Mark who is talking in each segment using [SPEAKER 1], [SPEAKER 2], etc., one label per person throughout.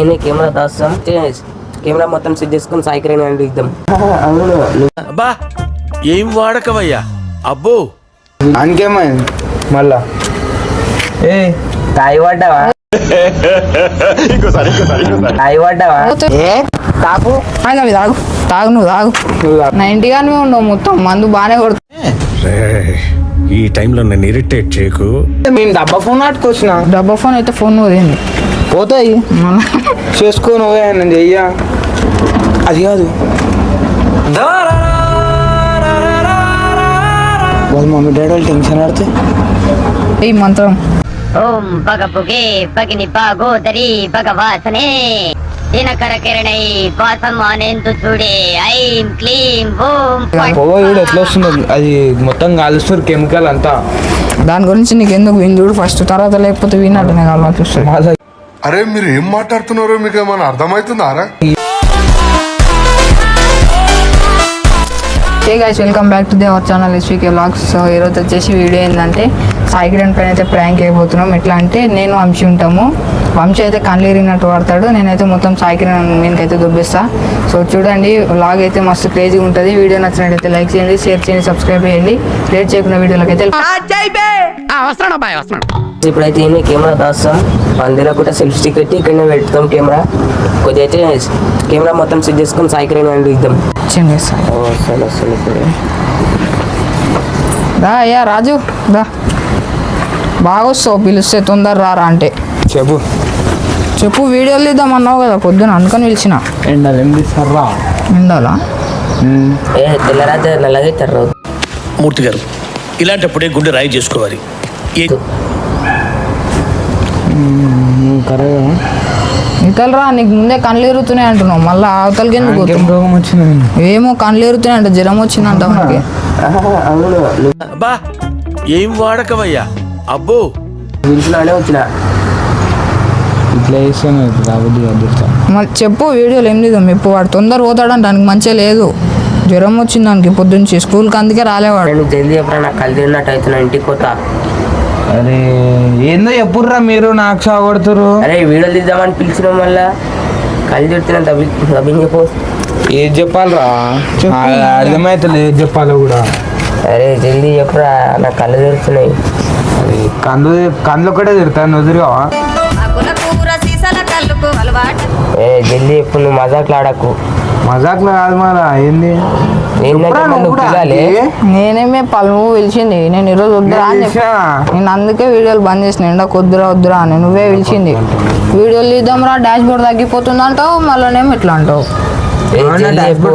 [SPEAKER 1] నేను camera దాస్తాం camera మొత్తం set చేసుకుని సాయికిరణ్ అని ఇద్దాం. అవును
[SPEAKER 2] అబ్బా ఏం వాడకవయ్యా అబ్బో.
[SPEAKER 3] అంకేమైంది మళ్ళా? ఏ
[SPEAKER 1] తాయి పడ్డావా? తాయి పడ్డావా?
[SPEAKER 4] తాగు అవి తాగు తాగు నువ్వు తాగు 90గానే ఉండవు మొత్తం మందు బాగానే కొడుతుంది.
[SPEAKER 2] ఈ టైంలో నన్ను ఇరిటేట్ చేయకు.
[SPEAKER 3] మేము డబ్బా ఫోన్ ఆడుకొచ్చిన.
[SPEAKER 4] డబ్బా ఫోన్ అయితే ఫోన్ పోయింది
[SPEAKER 3] పోతాయి చేసుకో నువ్వే నేను చెయ్యా. అది కాదు వాళ్ళ మమ్మీ డాడీ వాళ్ళు టెన్షన్ ఆడితే
[SPEAKER 4] ఈ మంత్రం
[SPEAKER 5] ఓం పగ పుగే పగిని పాగోదరి భగవాసనే దినకర కిరణై పాసమానేందు చూడే ఐం క్లీం ఓం
[SPEAKER 3] పొగ కూడా ఎట్లా వస్తుంది? అది మొత్తం కాలుస్తారు కెమికల్ అంతా.
[SPEAKER 4] దాని గురించి నీకు ఎందుకు విని చూడు ఫస్ట్, తర్వాత లేకపోతే విన్నట్టునే కావాలి చూస్తుంది.
[SPEAKER 6] అరే మీరు ఏం మాట్లాడుతున్నారో మీకు ఏమైనా అర్థమవుతుందారా?
[SPEAKER 4] Hey guys, welcome back to the our channel SVK vlogs. So ఈరోజు వచ్చేసి వీడియో ఏంటంటే సాయికిరణ్ పైన అయితే ప్రాంక్ అయిపోతున్నాం. ఎట్లా అంటే నేను వంశీ ఉంటాము, వంశీ అయితే కళ్ళు ఎరిగినట్టు వాడతాడు, నేనైతే మొత్తం సాయికిరణ్ నేనకైతే దుబ్బిస్తా. సో చూడండి, వ్లాగ్ అయితే మస్తు క్రేజీగా ఉంటుంది. వీడియో నచ్చినట్టయితే లైక్ చేయండి, షేర్ చేయండి, సబ్స్క్రైబ్ చేయండి. లేట్ చేయకుండా వీడియోలోకి అయితే
[SPEAKER 1] ఇప్పుడైతే ఈయన కెమెరా దాస్తాం, అందులో కూడా సెల్ఫ్ స్టిక్ పెట్టి ఇక్కడనే పెడతాం కెమెరా. కొద్దిగా అయితే కెమెరా మొత్తం సెట్ చేసుకుని సాయికిరణ్ అని ఇద్దాం.
[SPEAKER 4] దా అయ్యా రాజు దా, బాగా వస్తావు పిలిస్తే తొందర రారా అంటే.
[SPEAKER 3] చెప్పు
[SPEAKER 4] చెప్పు వీడియోలు తీద్దాం అన్నావు కదా పొద్దున, అందుకని పిలిచిన.
[SPEAKER 3] ఎండాలి ఏం తీస్తారా?
[SPEAKER 4] ఎండాలా?
[SPEAKER 1] తెల్లరాత్రి నల్లగా తర్రా.
[SPEAKER 2] మూర్తి గారు, ఇలాంటప్పుడే గుండె రాయి చేసుకోవాలి.
[SPEAKER 4] ఇతలరా, నీకు ముందే కళ్ళు ఎరుగుతున్నాయి అంటున్నావు, మళ్ళీ అవతలకి ఎందుకు
[SPEAKER 3] రోగం వచ్చింది?
[SPEAKER 4] ఏమో కళ్ళు ఎరుగుతున్నాయి అంట, జ్వరం వచ్చిందంట మనకి.
[SPEAKER 1] అవును
[SPEAKER 2] అబ్బా ఏం వాడకవయ్యా అబ్బో.
[SPEAKER 1] పిలిచినానే వచ్చిన.
[SPEAKER 3] ఇట్లా చేస్తాను రాబోద్ది అదృష్టం.
[SPEAKER 4] మళ్ళీ చెప్పు వీడియోలు ఏం లేదు. ఇప్పుడు వాడు తొందర పోతాడంట, దానికి మంచిగా లేదు, జ్వరం వచ్చింది దానికి పొద్దున్నుంచి, స్కూల్కి అందుకే రాలేవాడు.
[SPEAKER 1] నేను జల్దీ ఎప్పుడైనా నాకు కళ్ళు తిన్నట్టు అవుతున్నా, ఇంటికి పోతా.
[SPEAKER 3] అరే ఏందో ఎప్పుడురా మీరు నాకు సాగొడుతురు?
[SPEAKER 1] అరే వీడియోలు తీద్దామని పిలిచినాం, మళ్ళా కళ్ళు తిడుతున్నా దబ్బింగిపో.
[SPEAKER 3] ఏది చెప్పాలరా? అర్థమైతే ఏది చెప్పాలో కూడా.
[SPEAKER 1] అరే జల్దీ చెప్పురా, నాకు కళ్ళు తిడుతున్నాయి.
[SPEAKER 3] అరే కండ్లు కూడా తిడతాను, వదిలిగా.
[SPEAKER 1] ఏ జల్దీ చెప్పు, నువ్వు మజాకులు ఆడకు.
[SPEAKER 3] మజాక్లో కాదు మరా, ఏంది?
[SPEAKER 4] నేనేమే పలువు పిలిచింది, నేను ఈరోజు వద్దురా అని నేను అందుకే వీడియోలు బంద్ చేసిన. ఎండకు వద్దురా అని నువ్వే పిలిచింది. వీడియోలు తీద్దాంరా, డాష్ బోర్డ్ తగ్గిపోతుంది అంటావు, మళ్ళీనేమో ఇట్లా అంటావు.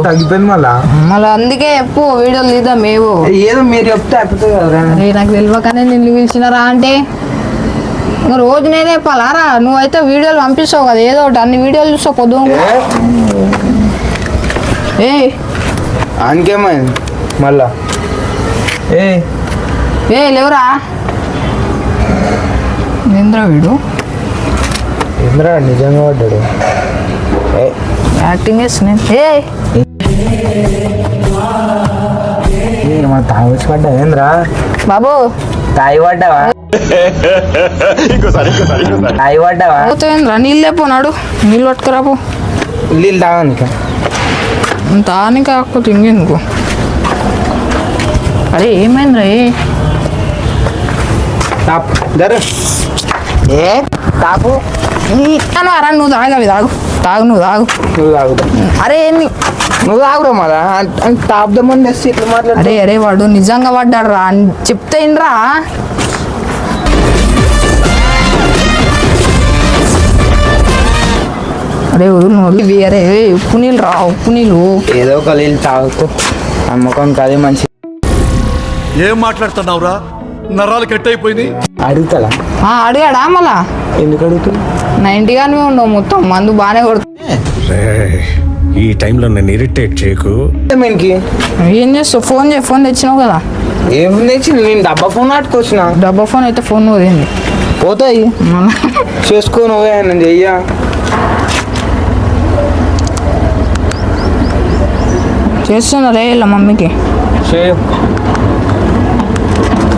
[SPEAKER 3] తగ్గిపోయింది
[SPEAKER 4] మళ్ళీ అందుకే చెప్పు వీడియోలు తీద్దాం.
[SPEAKER 3] ఏదో మీరు చెప్తే అయిపోతుంది కదా.
[SPEAKER 4] నాకు తెలియకనే నిన్ను పిలిచినారా అంటే రోజు నేనే చెప్పాలారా? నువ్వైతే వీడియోలు పంపిస్తావు కదా ఏదో ఒకటి, అన్ని వీడియోలు చూస్తావు పొద్దున. ఏ
[SPEAKER 3] అంకేమైంది మళ్ళా?
[SPEAKER 4] ఏ లేవురా ఇంద్ర, వీడు
[SPEAKER 3] ఇంద్ర నిజంగా పడ్డాడు.
[SPEAKER 4] యాక్టింగ్ చేస్తున్నాను.
[SPEAKER 3] మన తాగొచ్చి పడ్డా ఏంద్రా
[SPEAKER 4] బాబు,
[SPEAKER 1] తాయి పడ్డావా? తాయి పడ్డావా?
[SPEAKER 4] పోతుందిరా, నీళ్ళు లేపోనాడు, నీళ్ళు పట్టుకురాపో.
[SPEAKER 3] నీళ్ళు తాగానిక
[SPEAKER 4] తాని కాకపోతే ఇంకెందుకు? అరే ఏమైందిరా?
[SPEAKER 3] తాపు
[SPEAKER 4] అరా, నువ్వు తాగవి తాగు తాగు నువ్వు తాగు.
[SPEAKER 3] నువ్వు తాగు.
[SPEAKER 4] అరే ఏంది
[SPEAKER 3] నువ్వు తాగురా మళ్ళా తాపుదామని తెస్తే ఇట్లా మాట్లాడు.
[SPEAKER 4] అరే వాడు నిజంగా పడ్డాడు రా, చెప్తే ఏంట్రా? అరే వదులు, అరే ఉప్పు నీళ్ళు రా, ఉప్పు నీళ్ళు.
[SPEAKER 3] ఏదో ఒక నీళ్ళు తాగుతూ నమ్మకం కాదే మంచి.
[SPEAKER 7] ఏం మాట్లాడుతున్నావురా? నరాలు కట్ అయిపోయింది.
[SPEAKER 3] అడుగుతా
[SPEAKER 4] అడిగాడా మళ్ళా?
[SPEAKER 3] ఎందుకు అడుగుతున్నా?
[SPEAKER 4] 90గానే ఉండవు మొత్తం మందు బాగానే కొడుతుంది.
[SPEAKER 2] ఈ టైంలో నన్ను ఇరిటేట్ చేయకు.
[SPEAKER 4] ఏం చేస్తావు? ఫోన్ తెచ్చినావు కదా.
[SPEAKER 3] ఏం తెచ్చి? నేను డబ్బా ఫోన్ ఆడుకొచ్చిన.
[SPEAKER 4] డబ్బా ఫోన్ అయితే ఫోన్ పోయింది.
[SPEAKER 3] పోతాయి చేసుకో నువ్వే నేను చెయ్యా.
[SPEAKER 4] చేస్తున్నారే ఇలా మమ్మీకి.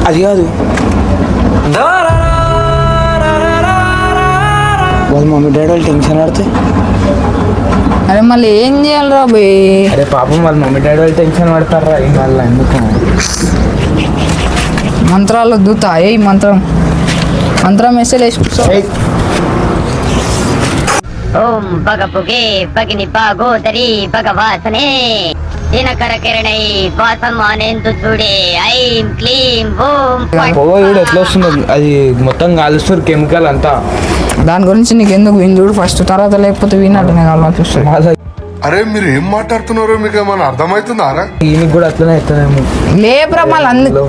[SPEAKER 3] అది కాదు వాళ్ళ మమ్మీ డాడీ వాళ్ళు టెన్షన్ పడితే
[SPEAKER 4] అరే మళ్ళీ ఏం చేయాలిరా బే
[SPEAKER 3] అరే పాపం వాళ్ళ మమ్మీ డాడీ వాళ్ళు టెన్షన్ పడతారా ఏం వాళ్ళ ఎందుకు
[SPEAKER 4] మంత్రాలు దూత ఏ మంత్రం వేస్తే లేచి కూర్చో
[SPEAKER 5] ఓం పగ పొగే పగిని పాగోదరి భగవాసనే దినకర కిరణై వాసమానేందు చూడే ఐం క్లీం ఓం
[SPEAKER 3] పొగ కూడా ఎట్లా వస్తుంది అది మొత్తం కాలుస్తారు కెమికల్ అంతా
[SPEAKER 4] దాని గురించి నీకు ఎందుకు విని చూడు ఫస్ట్ తర్వాత లేకపోతే విన్నట్టునే కావాలి చూస్తాడు
[SPEAKER 6] అరే మీరు ఏం మాట్లాడుతున్నారో మీకు ఏమైనా అర్థమవుతుందారా?
[SPEAKER 3] ఈయనకి కూడా అట్లనే అవుతుందేమో
[SPEAKER 4] లేపురా మళ్ళీ అందుకు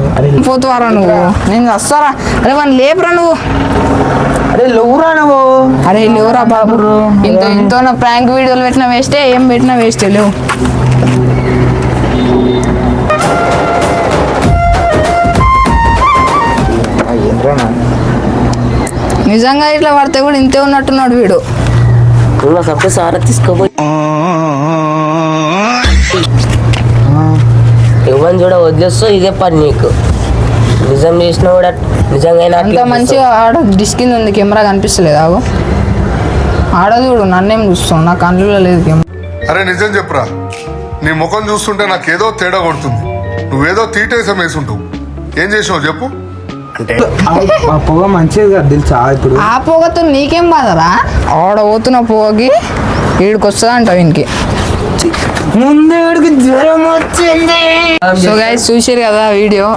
[SPEAKER 4] పోతువారా నువ్వు నేను వస్తారా అరే మన లేపురా నువ్వు
[SPEAKER 3] అరే లవ్వురా నువ్వు
[SPEAKER 4] అరే లేవురా బాబు ఇంతో నా ప్రాంక్ వీడియోలు పెట్టినా వేస్టే ఏం పెట్టినా వేస్టే లేవు
[SPEAKER 3] ఏంద్రా
[SPEAKER 4] నిజంగా ఇట్లా పడితే కూడా ఇంతే ఉన్నట్టున్నాడు వీడు
[SPEAKER 1] నువ్వు సపోజ్ సారా తీసుకోపోయి ఎవరిని చూడ వదిలేస్తావు ఇదే పని నీకు నిజం చేసినా కూడా నిజంగా
[SPEAKER 4] అంత మంచిగా ఆడ డిష్ కింద ఉంది కెమెరా కనిపిస్తలేదు ఆగు ఆడ చూడు నన్నేం చూస్తావు నా కళ్ళలో లేదు కెమెరా
[SPEAKER 6] అరే నిజం చెప్పురా, నీ ముఖం చూస్తుంటే నాకేదో తేడా కొడుతుంది. నువ్వేదో తీటేసం వేసుంటావు. ఏం చేసావు చెప్పు?
[SPEAKER 3] ఆ పొగ మంచిది కదా తెలుసా ఇప్పుడు
[SPEAKER 4] ఆ పొగతో నీకేం బాధరా ఆడ పోతున్న పొగకి వీడికి వస్తుందా అంట వీనికి
[SPEAKER 3] ముందు జ్వరం వచ్చింది
[SPEAKER 4] సో గైస్ చూసారు కదా వీడియో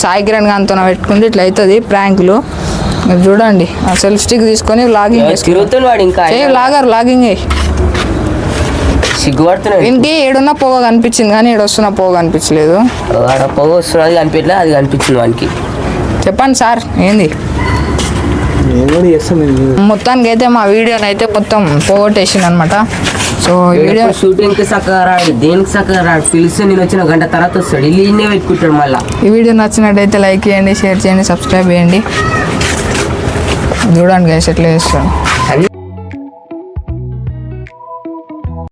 [SPEAKER 4] సాయి కిరణ్ గాంతో పెట్టుకుంటే ఇట్లా అవుతుంది ప్రాంకులు మీరు చూడండి ఆ సెల్ఫ్ స్టిక్ తీసుకొని లాగింగ్
[SPEAKER 1] తిరుగుతుంది వాడు ఇంకా
[SPEAKER 4] లాగింగ్
[SPEAKER 1] సిగ్గుపడుతున్నాడు.
[SPEAKER 4] ఇంటి ఏడున్న పొగ కనిపించింది కానీ ఏడు వస్తున్న పొగ కనిపించలేదు
[SPEAKER 1] ఆడ పొగ వస్తున్నది కనిపించలే, అది కనిపించింది వానికి.
[SPEAKER 4] చెప్పండి సార్ ఏంది
[SPEAKER 3] నేను కూడా చేస్తాను
[SPEAKER 4] మొత్తానికి అయితే మా వీడియోని అయితే మొత్తం పోగొట్టేసింది అనమాట సో ఈ వీడియో
[SPEAKER 1] షూటింగ్ కి చక్కగా రాడు, దేనికి చక్కగా రాడు. పిలిస్తే నేను వచ్చిన గంట తర్వాత వస్తాడు, ఇల్లు పెట్టుకుంటాడు మళ్ళా.
[SPEAKER 4] ఈ వీడియో నచ్చినట్టయితే లైక్ చేయండి, షేర్ చేయండి, సబ్స్క్రైబ్ చేయండి. చూడండి గైస్ ఎట్లా చేస్తాను.